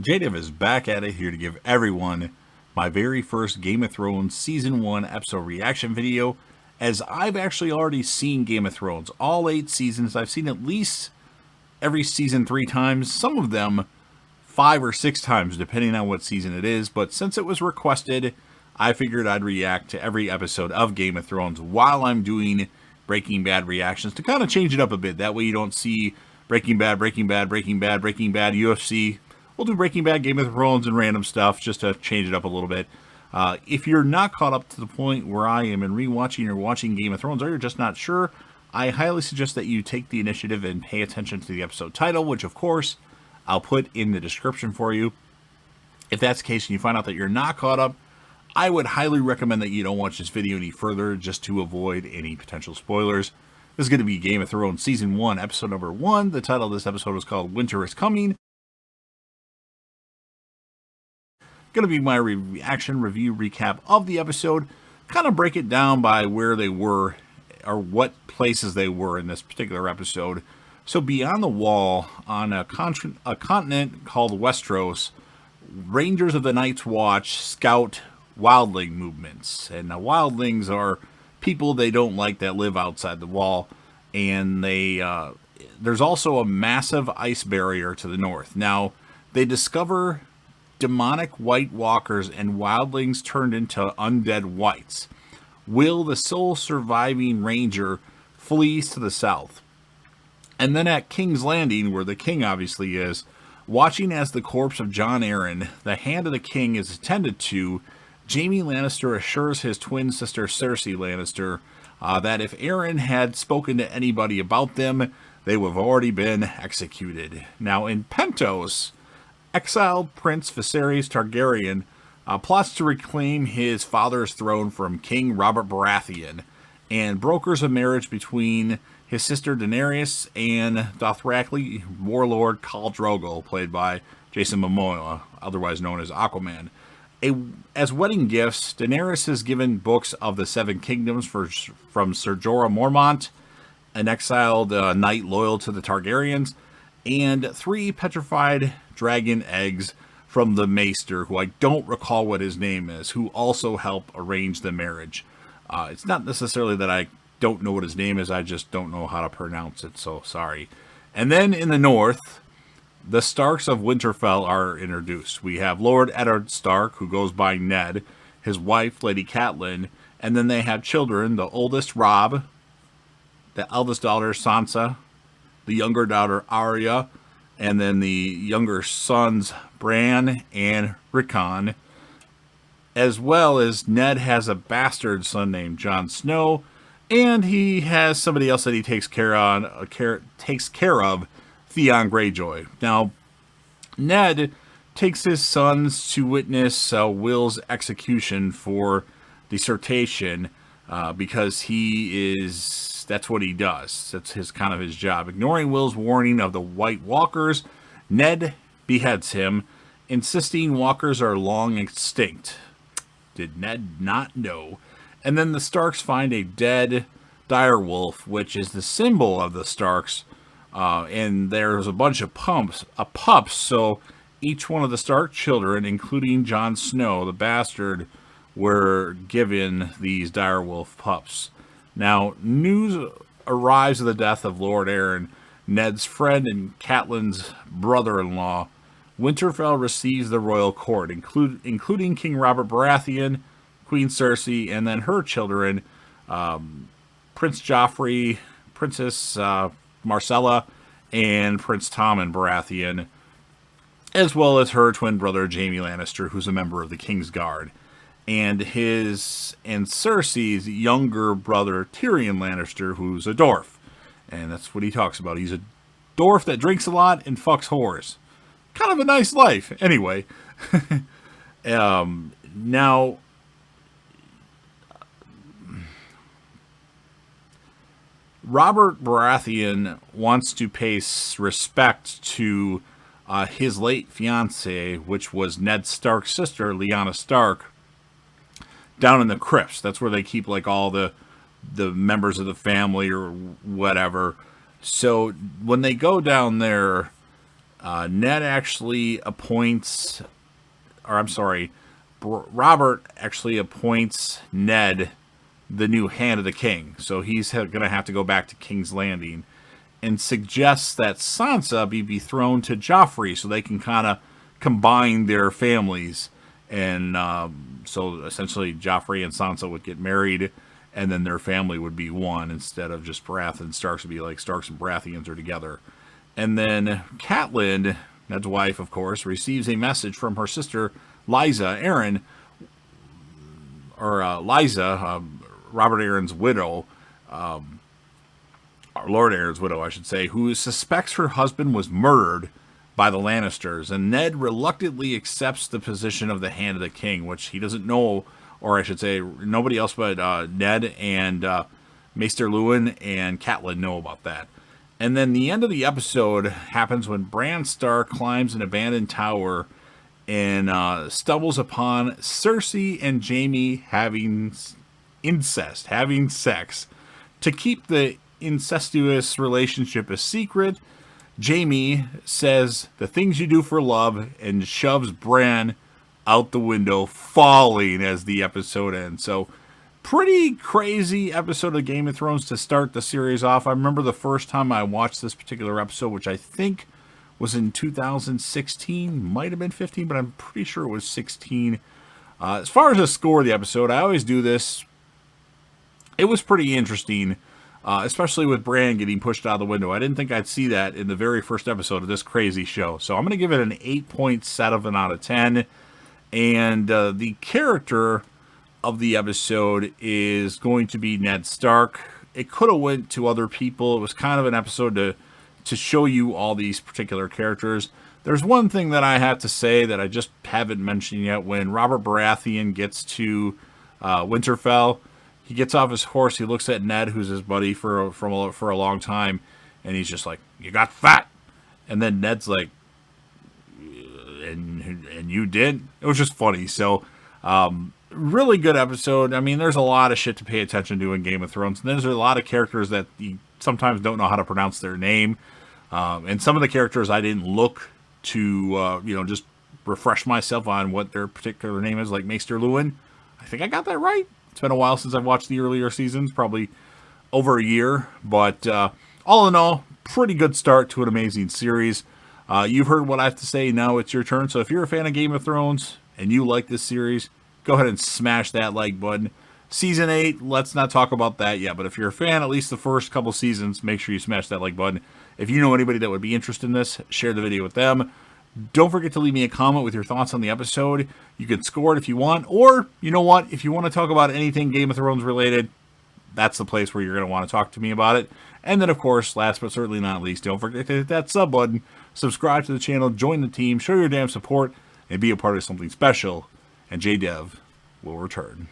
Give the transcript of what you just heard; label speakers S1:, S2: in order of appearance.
S1: JDiv is back at it here to give everyone my very first Game of Thrones Season 1 episode reaction video, as I've actually already seen Game of Thrones. All 8 seasons, I've seen at least every season 3 times, some of them 5 or 6 times, depending on what season it is. But since it was requested, I figured I'd react to every episode of Game of Thrones while I'm doing Breaking Bad reactions to kind of change it up a bit. That way you don't see Breaking Bad, Breaking Bad, Breaking Bad, Breaking Bad, UFC. We'll do Breaking Bad, Game of Thrones, and random stuff just to change it up a little bit. If you're not caught up to the point where I am in rewatching or watching Game of Thrones, or you're just not sure, I highly suggest that you take the initiative and pay attention to the episode title, which of course I'll put in the description for you. If that's the case and you find out that you're not caught up, I would highly recommend that you don't watch this video any further just to avoid any potential spoilers. This is going to be Game of Thrones Season 1, Episode number 1. The title of this episode is called Winter is Coming. Going to be my reaction review recap of the episode. Kind of break it down by where they were or what places they were in this particular episode. So beyond the wall, on a continent called Westeros, Rangers of the Night's Watch scout wildling movements. And now wildlings are people they don't like that live outside the wall. And there's also a massive ice barrier to the north. Now, they discover demonic white walkers and wildlings turned into undead whites. Will, the sole surviving ranger, flees to the south. And then at King's Landing, where the king obviously is, watching as the corpse of Jon Arryn, the hand of the king, is attended to, Jaime Lannister assures his twin sister Cersei Lannister that if Arryn had spoken to anybody about them, they would have already been executed. Now in Pentos, exiled Prince Viserys Targaryen plots to reclaim his father's throne from King Robert Baratheon and brokers a marriage between his sister Daenerys and Dothraki warlord Khal Drogo, played by Jason Momoa, otherwise known as Aquaman. As wedding gifts, Daenerys is given books of the Seven Kingdoms from Ser Jorah Mormont, an exiled knight loyal to the Targaryens, and 3 petrified dragon eggs from the Maester, who I don't recall what his name is, who also help arrange the marriage. It's not necessarily that I don't know what his name is, I just don't know how to pronounce it, so sorry. And then in the north, the Starks of Winterfell are introduced. We have Lord Eddard Stark, who goes by Ned, his wife, Lady Catelyn, and then they have children, the oldest Robb, the eldest daughter Sansa, the younger daughter Arya, and then the younger sons Bran and Rickon, as well as Ned has a bastard son named Jon Snow, and he has somebody else that he takes care of, Theon Greyjoy. Now, Ned takes his sons to witness Will's execution for dissertation because that's what he does. That's his job. Ignoring Will's warning of the White Walkers, Ned beheads him, insisting walkers are long extinct. Did Ned not know? And then the Starks find a dead direwolf, which is the symbol of the Starks. And there's a bunch of pups, so each one of the Stark children, including Jon Snow, the bastard, were given these direwolf pups. Now, news arrives of the death of Lord Arryn, Ned's friend and Catelyn's brother-in-law. Winterfell receives the royal court, including King Robert Baratheon, Queen Cersei, and then her children, Prince Joffrey, Princess Marcella, and Prince Tommen Baratheon, as well as her twin brother Jaime Lannister, who's a member of the King's Guard, and Cersei's younger brother Tyrion Lannister, who's a dwarf, and that's what he talks about. He's a dwarf that drinks a lot and fucks whores. Kind of a nice life, anyway. Now, Robert Baratheon wants to pay respect to his late fiancée, which was Ned Stark's sister, Lyanna Stark, down in the crypts. That's where they keep like all the members of the family or whatever. So when they go down there, Ned actually appoints, or I'm sorry, Robert actually appoints Ned the new Hand of the King. So he's going to have to go back to King's Landing, and suggests that Sansa be betrothed to Joffrey so they can kind of combine their families. And so essentially Joffrey and Sansa would get married, and then their family would be one instead of just Baratheon. Starks would be like Starks and Baratheons are together. And then Catelyn, Ned's wife, of course, receives a message from her sister Lysa Arryn, or Lysa, Robert Arryn's widow, or Lord Arryn's widow, I should say, who suspects her husband was murdered by the Lannisters. And Ned reluctantly accepts the position of the Hand of the King, which he doesn't know, or I should say, nobody else but Ned and Maester Luwin and Catelyn know about that. And then the end of the episode happens when Bran Stark climbs an abandoned tower and stumbles upon Cersei and Jaime having incest, having sex. To keep the incestuous relationship a secret, Jaime says the things you do for love and shoves Bran out the window, falling as the episode ends. So pretty crazy episode of Game of Thrones to start the series off. I remember the first time I watched this particular episode, which I think was in 2016, might have been 15, but I'm pretty sure it was 16. As far as the score of the episode, I always do this. It was pretty interesting, especially with Bran getting pushed out of the window. I didn't think I'd see that in the very first episode of this crazy show. So I'm going to give it an 8.7 out of 10. And the character of the episode is going to be Ned Stark. It could have went to other people. It was kind of an episode to show you all these particular characters. There's one thing that I have to say that I just haven't mentioned yet. When Robert Baratheon gets to Winterfell, he gets off his horse. He looks at Ned, who's his buddy for a long time, and he's just like, "You got fat," and then Ned's like, "And you did." It was just funny. So, really good episode. I mean, there's a lot of shit to pay attention to in Game of Thrones, and there's a lot of characters that you sometimes don't know how to pronounce their name, and some of the characters I didn't look to, just refresh myself on what their particular name is, like Maester Luwin. I think I got that right. It's been a while since I've watched the earlier seasons, probably over a year. But all in all, pretty good start to an amazing series. You've heard what I have to say. Now it's your turn. So if you're a fan of Game of Thrones and you like this series, go ahead and smash that like button. Season 8, let's not talk about that yet. But if you're a fan, at least the first couple seasons, make sure you smash that like button. If you know anybody that would be interested in this, share the video with them. Don't forget to leave me a comment with your thoughts on the episode. You can score it if you want, or, you know what, if you want to talk about anything Game of Thrones related, that's the place where you're going to want to talk to me about it. And then, of course, last but certainly not least, don't forget to hit that sub button, subscribe to the channel, join the team, show your damn support, and be a part of something special. And JDev will return.